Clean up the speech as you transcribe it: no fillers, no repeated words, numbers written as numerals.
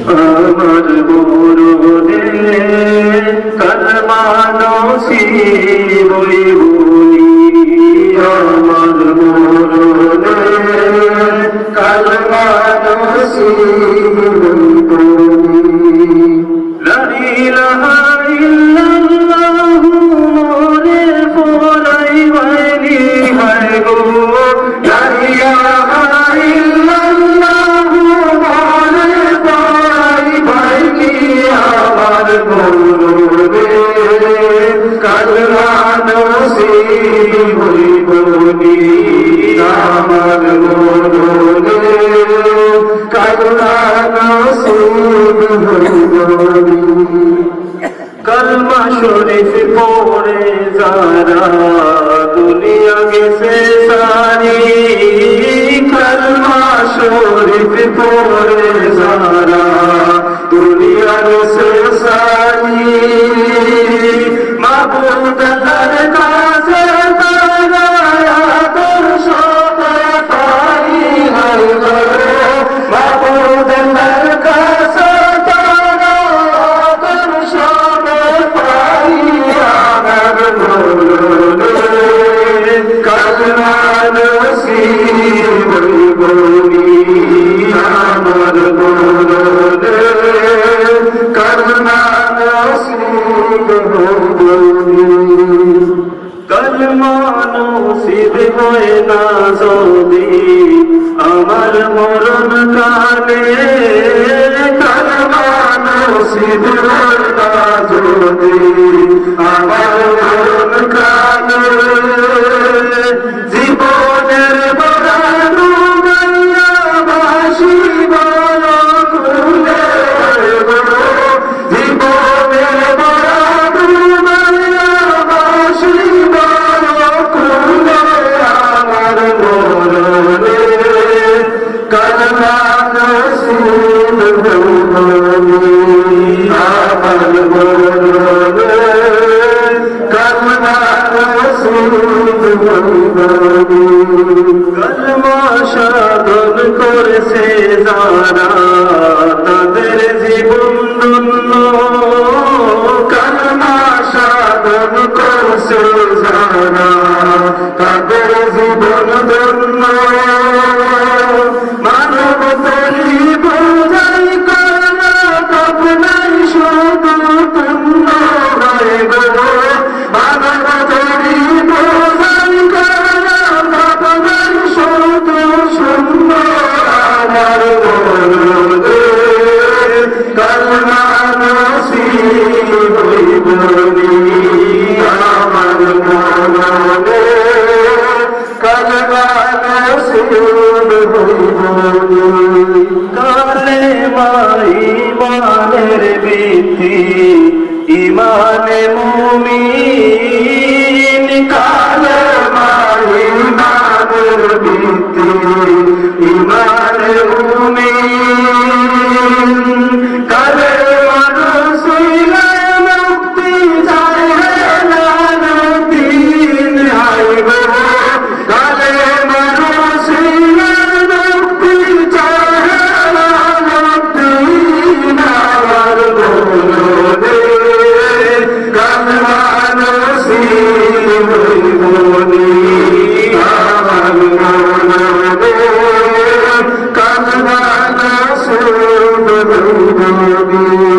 আমার মরণে কালমা নসিব বলি, আমার মরণে কালমা নসিব বলি। লা ইলাহা ইল্লাল্লাহু মোরে ফরাই বাইনি হায় গো, লা ইলাহা ইল্লাল্লাহু মোরে ফরাই বাইনি আমার মরণে কালমা নসিব বলি, আমার মরণে কালমা নসিব বলি। কালমা শরীফ পড়ে যারা দুনিয়া গেছে সারি, কালমা শরীফ পড়ে যারা দুনিয়া গেছে সারি, মাবুদ আল্লাহর কাছে তারা তোর সবাই পাই হায় গো, মাবুদ আল্লাহর কাছে তারা তোর সবাই পাই আমার মরণে কালমা নসিব বলি, আমার মরণে কালমা নসিব বলি। কালমা নসিব হয় না যদি আমার মরণ কালে, কালমা নসিব হয় না যদি আমার মরণ কালে, জীবনের বড় ডুবাইয়া ভাসিব কুলে গো, জীবনের বড় ডুবাইয়া ভাসিব কুলে আমার মরণে কালমা নসিব বলি, আমার মরণে কালমা নসিব বলি। কালমা সাধন করেছে যারা তাদের জীবন ধন্য, কালমা সাধন করেছে যারা তাদের জীবন ধন্য, মানব তরি বোঝাই করা ভাবনাই শুধু পূর্ণ হয় গো, মানব তরি বোঝাই করা ভাবনাই শুধু শূন্য আমার মরণে কালমা নসিব বলি, আমার মরণে কালমা নসিব বলি। কালেমা ঈমানের ভিত্তি, ঈমানে মুমিন, কালেমা ঈমানের ভিত্তি, ঈমানে মুমিন, কালেমা রসুলে মুক্তি যায় লালতিন হায় গো, কালেমা রসুলে মুক্তি যায় লালতিন আমার মরণে কালমা নসিব বলি, আমার মরণে কালমা নসিব বলি।